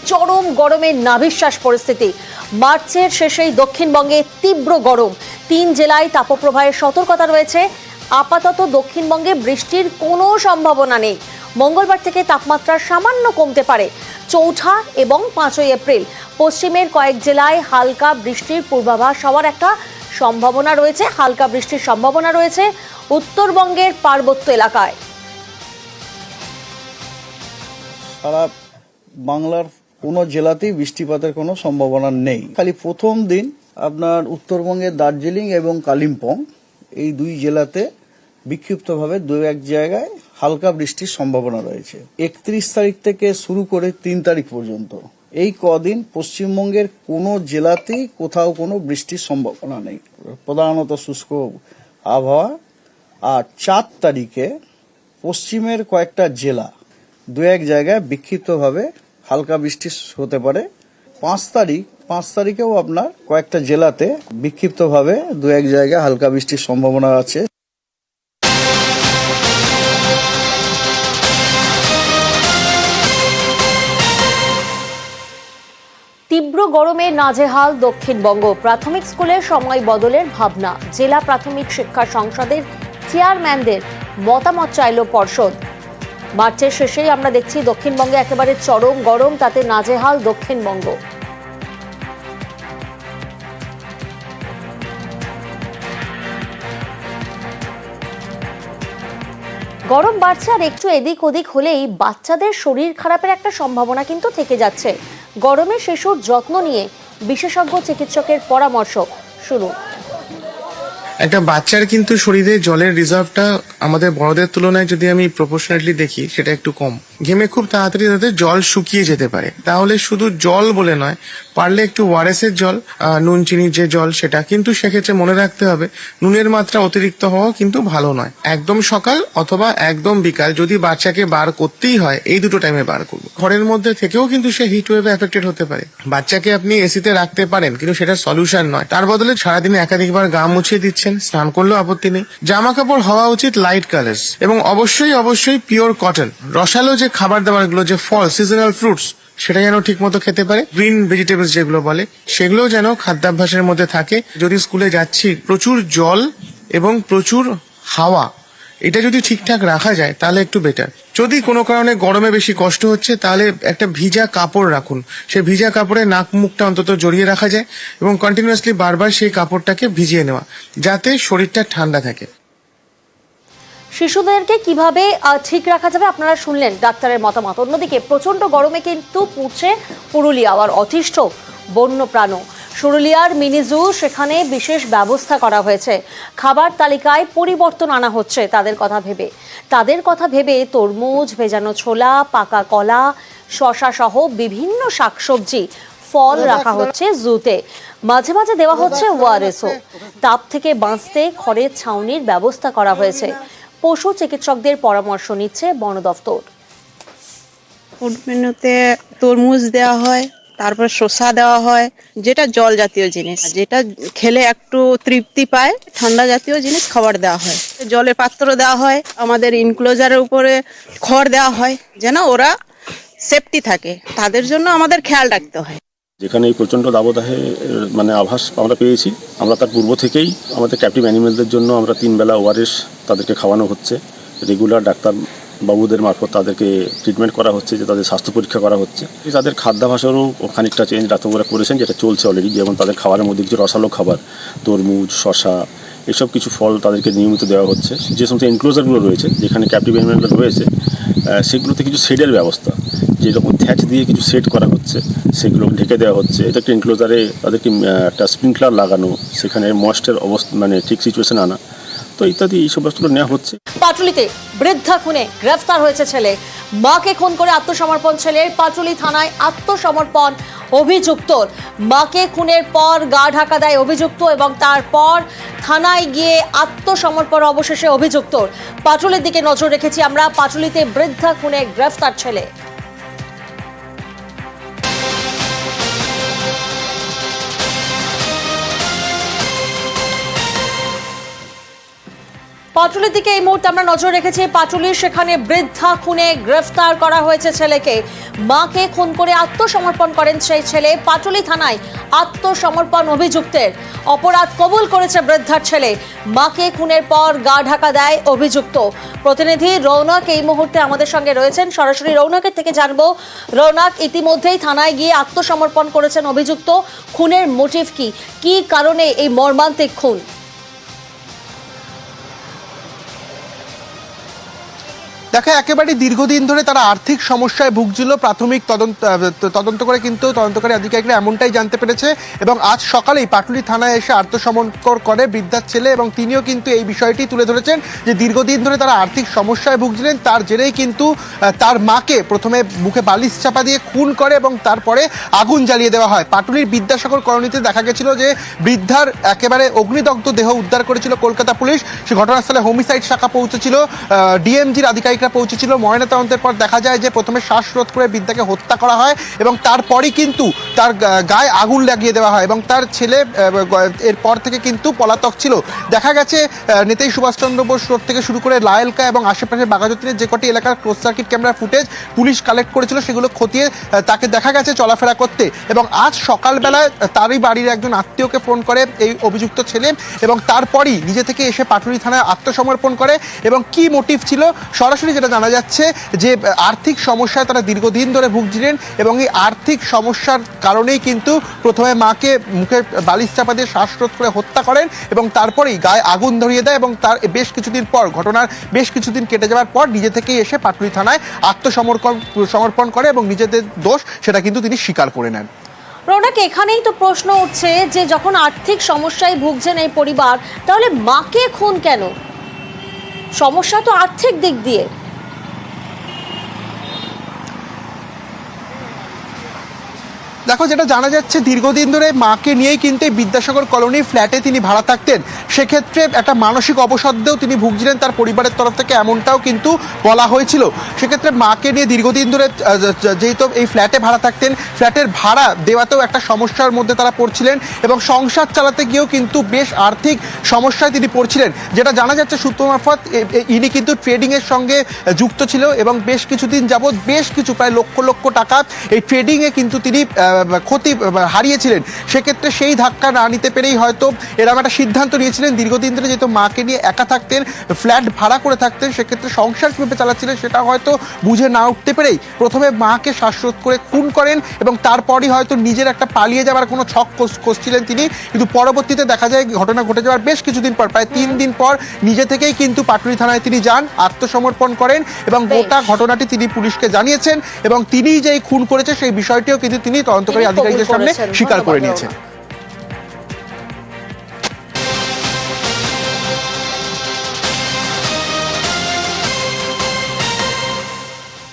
চরম গরমে নাভিশ্বাস পরিস্থিতি। মার্চের শেষেই দক্ষিণবঙ্গে তীব্র গরম, 3 জেলায় তাপপ্রবাহের সতর্কতা রয়েছে। আপাতত দক্ষিণবঙ্গে বৃষ্টির কোনো সম্ভাবনা নেই। মঙ্গলবার থেকে তাপমাত্রা সামান্য কমতে পারে। 4 এবং 5 এপ্রিল পশ্চিমের কয়েক জেলায় হালকা বৃষ্টির পূর্বাভাস হওয়ার একটা সম্ভাবনা রয়েছে। হালকা বৃষ্টির সম্ভাবনা রয়েছে উত্তরবঙ্গের পার্বত্য এলাকায়। সারা বাংলার কোনো জেলাতেই বৃষ্টিপাতের কোনো সম্ভাবনা নেই। খালি প্রথম দিন আপনার উত্তরবঙ্গের দার্জিলিং এবং কালিম্পং এই 2 জেলাতে বিক্ষিপ্তভাবে 2-1 জায়গায় হালকা বৃষ্টির সম্ভাবনা রয়েছে। 31 তারিখ থেকে শুরু করে 3 তারিখ পর্যন্ত এই কদিন পশ্চিমবঙ্গের কোনো জেলাতেই কোথাও কোনো বৃষ্টির সম্ভাবনা নেই, প্রধানত শুষ্ক আবহাওয়া। আর 4 তারিখে পশ্চিমের কয়েকটা জেলা 2-1 জায়গায় বিক্ষিপ্তভাবে হালকা বৃষ্টি হতে পারে। 5 তারিখেও আপনার কয়েকটা জেলাতে বিক্ষিপ্তভাবে 2-1 জায়গায় হালকা বৃষ্টির সম্ভাবনা আছে। তীব্র গরমে নাজেহাল দক্ষিণবঙ্গ। প্রাথমিক স্কুলের সময় বদলের ভাবনা। জেলা প্রাথমিক শিক্ষা সংসদের চেয়ারম্যানদের মতামত চাইল পর্ষদ। মার্চের শেষেই আমরা দেখছি দক্ষিণবঙ্গে একেবারে চরম গরম, তাতে নাজেহাল দক্ষিণবঙ্গ। গরম বাড়ছে আর একটু এদিক ওদিক হলেই বাচ্চাদের শরীর খারাপের একটা সম্ভাবনা কিন্তু থেকে যাচ্ছে। গরমে শিশুর যত্ন নিয়ে বিশেষজ্ঞ চিকিৎসকের পরামর্শ শুরু। একটা বাচ্চার কিন্তু শরীরে জলের রিজার্ভটা আমাদের বড়দের তুলনায় যদি আমি প্রপোর্শনালি দেখি সেটা একটু কম। ঘেমে খুব তাড়াতাড়ি তাদের জল শুকিয়ে যেতে পারে। তাহলে শুধু জল বলে নয়, পারলে একটু ওআরএস এর জল, নুন চিনির যে জল, সেটা কিন্তু সেক্ষেত্রে মনে রাখতে হবে নুনের মাত্রা অতিরিক্ত হওয়া কিন্তু ভালো নয়। একদম সকাল অথবা একদম বিকাল যদি বাচ্চাকে বার করতেই হয়, এই দুটো টাইমে বার করবো। ঘরের মধ্যে থেকেও কিন্তু সে হিট ওয়েভে এফেক্টেড হতে পারে। বাচ্চাকে আপনি এসিতে রাখতে পারেন, কিন্তু সেটা সলিউশন নয়। তার বদলে সারাদিনে একাধিকবার গা মুছিয়ে দিচ্ছেন, স্নান করলেও আপত্তি নেই। জামা কাপড় হওয়া উচিত লাইট কালার্স এবং অবশ্যই পিওর কটন। রসালো যে খাবার দাবার গুলো, যে ফল সিজনাল ফ্রুটস, সেটা যেন ঠিক মতো খেতে পারে। গ্রিন ভেজিটেবলস যেগুলো বলে, সেগুলো যেন খাদ্যাভ্যাসের মধ্যে থাকে। যদি স্কুলে যাচ্ছি, প্রচুর জল এবং প্রচুর হাওয়া, এটা যদি ঠিকঠাক রাখা যায় তাহলে একটু বেটার। যদি কোনো কারণে গরমে বেশি কষ্ট হচ্ছে, তাহলে একটা ভিজা কাপড় রাখুন। সেই ভিজা কাপড়ে নাক মুখটা অন্তত জড়িয়ে রাখা যায় এবং কন্টিনিউয়াসলি বারবার সেই কাপড়টাকে ভিজিয়ে নেওয়া, যাতে শরীরটা ঠান্ডা থাকে। শিশুদেরকে কিভাবে ঠিক রাখা যাবে আপনারা শুনলেন ডাক্তারের মতামত। অন্যদিকে প্রচন্ড গরমে কিন্তু পুড়ছে পুরুলিয়া, আর অতিষ্ঠ বন্যপ্রাণ। পুরুলিয়ার মিনি জু, সেখানে বিশেষ ব্যবস্থা করা হয়েছে। খাবার তালিকায় পরিবর্তন আনা হচ্ছে তাদের কথা ভেবে তরমুজ, ভেজানো ছোলা, পাকা কলা, শশা সহ বিভিন্ন শাকসবজি, ফল রাখা হচ্ছে জুতে। মাঝে মাঝে দেওয়া হচ্ছে ওআরএসও। তাপ থেকে বাঁচতে খড়ের ছাউনির ব্যবস্থা করা হয়েছে। পশু চিকিৎসকদের পরামর্শ নিচ্ছে বন দফতর। ফুড মেনুতে তরমুজ দেওয়া হয়, তারপর শসা দেওয়া হয়, যেটা জল জাতীয় জিনিস, যেটা খেলে একটু তৃপ্তি পায়। ঠান্ডা জাতীয় জিনিস খাবার দেওয়া হয়। জলের পাত্র দেওয়া হয়, আমাদের ইনক্লোজারের উপরে খড় দেওয়া হয়, যেন ওরা সেফটি থাকে। তাদের জন্য আমাদের খেয়াল রাখতে হয়। যেখানে এই প্রচণ্ড দাবদাহে আভাস আমরা পেয়েছি, আমরা তার পূর্ব থেকেই আমাদের ক্যাপটিভ অ্যানিমেলদের জন্য আমরা 3 বেলা ওআরএস তাদেরকে খাওয়ানো হচ্ছে। রেগুলার ডাক্তার বাবুদের মারফত তাদেরকে ট্রিটমেন্ট করা হচ্ছে, যে তাদের স্বাস্থ্য পরীক্ষা করা হচ্ছে। তাদের খাদ্যাভ্যাসেরও খানিকটা চেঞ্জ ডাক্তারবাবুরা করেছেন, যেটা চলছে অলরেডি। যেমন তাদের খাবারের মধ্যে কিছু রসালো খাবার, তরমুজ, শশা, এসব কিছু ফল তাদেরকে নিয়মিত দেওয়া হচ্ছে। যে সমস্ত এনক্লোজারগুলো রয়েছে, যেখানে ক্যাপটিভ অ্যানিমেল রয়েছে, সেগুলোতে কিছু শেডের ব্যবস্থা, যেরকম থ্যাচ দিয়ে কিছু সেট করা হচ্ছে, সেগুলো ঢেকে দেওয়া হচ্ছে। এটা একটা এনক্লোজারে তাদেরকে একটা স্প্রিংকলার লাগানো, সেখানে ময়েস্টের অবস্থা ঠিক সিচুয়েশন আনা, তো ইত্যাদি এইসব বস্তুগুলো নেওয়া হচ্ছে। পাটুলিতে বৃদ্ধা খুনে গ্রেফতার হয়েছে ছেলে। মাকে খুন করে আত্মসমর্পণ ছেলের। পাটুলি থানায় আত্মসমর্পণ অভিযুক্তর। মাকে খুনের পর গা ঢাকা দেয় অভিযুক্ত এবং তারপর থানায় গিয়ে আত্মসমর্পণ অবশেষে অভিযুক্তর। পাটুলির দিকে নজর রেখেছি আমরা। পাটুলিতে বৃদ্ধা খুনে গ্রেফতার ছেলে। পাটুলির দিকে এই মুহূর্তে আমরা নজর রেখেছি। পাটুলির সেখানে বৃদ্ধা খুনে গ্রেফতার করা হয়েছে ছেলেকে। মাকে খুন করে আত্মসমর্পণ করেন সেই ছেলে। পাটুলি থানায় আত্মসমর্পণ অভিযুক্তের। অপরাধ কবুল করেছে বৃদ্ধার ছেলে। মাকে খুনের পর গা ঢাকা দেয় অভিযুক্ত। প্রতিনিধি রৌনক এই মুহূর্তে আমাদের সঙ্গে রয়েছেন, সরাসরি রৌনকের থেকে জানবো। রৌনক, ইতিমধ্যেই থানায় গিয়ে আত্মসমর্পণ করেছেন অভিযুক্ত। খুনের মোটিভ কি কারণে এই মর্মান্তিক খুন? দেখো, একেবারে দীর্ঘদিন ধরে তারা আর্থিক সমস্যায় ভুগছিল। প্রাথমিক তদন্ত করে কিন্তু তদন্তকারী আধিকারিকরা এমনটাই জানতে পেরেছে এবং আজ সকালেই পাটুলি থানায় এসে আত্মসমর্পণ করে বৃদ্ধার ছেলে এবং তিনিও কিন্তু এই বিষয়টি তুলে ধরেছেন যে দীর্ঘদিন ধরে তারা আর্থিক সমস্যায় ভুগছিলেন। তার জেরেই কিন্তু তার মাকে প্রথমে মুখে বালিশ চাপা দিয়ে খুন করে এবং তারপরে আগুন জ্বালিয়ে দেওয়া হয়। পাটুলির বিদ্যাসাগর কলোনিতে দেখা গেছিল যে বৃদ্ধার একেবারে অগ্নিদগ্ধ দেহ উদ্ধার করেছিল কলকাতা পুলিশ। সে ঘটনাস্থলে হোমিসাইড শাখা পৌঁছেছিল, ডিএমজির আধিকারিকরা পৌঁছেছিল। ময়নাতদন্তের পর দেখা যায় যে প্রথমে শ্বাসরোধ করে বৃদ্ধাকে হত্যা করা হয় এবং তারপরই কিন্তু তার গায়ে আগুন লাগিয়ে দেওয়া হয় এবং তার ছেলে এরপর থেকে কিন্তু পলাতক ছিল। দেখা গেছে নেতাজি সুভাষচন্দ্র বোস রোড থেকে শুরু করে লায়েলকা এবং আশেপাশে বাঘাযতীনের যে কটি এলাকার close circuit camera footage police collect করেছিল সেগুলো খতিয়ে তাকে দেখা গেছে চলাফেরা করতে। এবং আজ সকালবেলায় তারই বাড়ির একজন আত্মীয়কে ফোন করে এই অভিযুক্ত ছেলে এবং তারপরই নিজে থেকে এসে পাটুলি থানায় আত্মসমর্পণ করে। এবং কি মোটিভ ছিল সরাসরি যেটা জানা যাচ্ছে যে আর্থিক সমস্যায় তারা দীর্ঘদিন ধরে ভুগছিলেন এবং এই আর্থিক সমস্যার কারণেই কিন্তু প্রথমে মাকে মুখে বালিশ চাপা দিয়ে শ্বাসরোধ করে হত্যা করেন এবং তারপরেই গায়ে আগুন ধরিয়ে দেয় এবং তার বেশ কিছুদিন পর ঘটনার বেশ কিছুদিন কেটে যাওয়ার পর নিজে থেকেই এসে পাটুলি থানায় আত্মসমর্পণ করে এবং নিজেদের দোষ সেটা কিন্তু তিনি স্বীকার করে নেন। রৌনক, এখানেই তো প্রশ্ন উঠছে যে যখন আর্থিক সমস্যায় ভুগছেন এই পরিবার, তাহলে মাকে খুন কেন? সমস্যা তো আর্থিক দিক দিয়ে। দেখো, যেটা জানা যাচ্ছে দীর্ঘদিন ধরে মাকে নিয়েই কিন্তু বিদ্যাসাগর কলোনির ফ্ল্যাটে তিনি ভাড়া থাকতেন। সেক্ষেত্রে একটা মানসিক অবসাদেও তিনি ভুগছিলেন তার পরিবারের তরফ থেকে, এমনটাও কিন্তু বলা হয়েছিল। সেক্ষেত্রে মাকে নিয়ে দীর্ঘদিন ধরে যেহেতু এই ফ্ল্যাটে ভাড়া থাকতেন, ফ্ল্যাটের ভাড়া দেওয়াতেও একটা সমস্যার মধ্যে তারা পড়ছিলেন এবং সংসার চালাতে গিয়েও কিন্তু বেশ আর্থিক সমস্যায় তিনি পড়ছিলেন। যেটা জানা যাচ্ছে সূত্র মারফত ইনি কিন্তু ট্রেডিংয়ের সঙ্গে যুক্ত ছিল এবং বেশ কিছুদিন যাবৎ বেশ কিছু প্রায় লক্ষ লক্ষ টাকা এই ট্রেডিংয়ে কিন্তু তিনি ক্ষতি হারিয়েছিলেন। সেক্ষেত্রে সেই ধাক্কা না নিতে পেরেই হয়তো এরকম একটা সিদ্ধান্ত নিয়েছিলেন। দীর্ঘদিন ধরে যেহেতু মাকে নিয়ে একা থাকতেন, ফ্ল্যাট ভাড়া করে থাকতেন, সেক্ষেত্রে সংসার কীভাবে চালাচ্ছিলেন সেটা হয়তো বুঝে না উঠতে পেরেই প্রথমে মাকে শ্বাসরোধ করে খুন করেন এবং তারপরই হয়তো নিজের একটা পালিয়ে যাওয়ার কোনো ছক কষছিলেন তিনি। কিন্তু পরবর্তীতে দেখা যায় ঘটনা ঘটে যাওয়ার বেশ কিছুদিন পর, প্রায় 3 দিন পর নিজে থেকেই কিন্তু পাটুলি থানায় তিনি যান, আত্মসমর্পণ করেন এবং গোটা ঘটনাটি তিনি পুলিশকে জানিয়েছেন এবং তিনি যে খুন করেছে সেই বিষয়টিও কিন্তু তিনি তদন্তকারী আধিকারিকদের সামনে স্বীকার করে নিয়েছেন।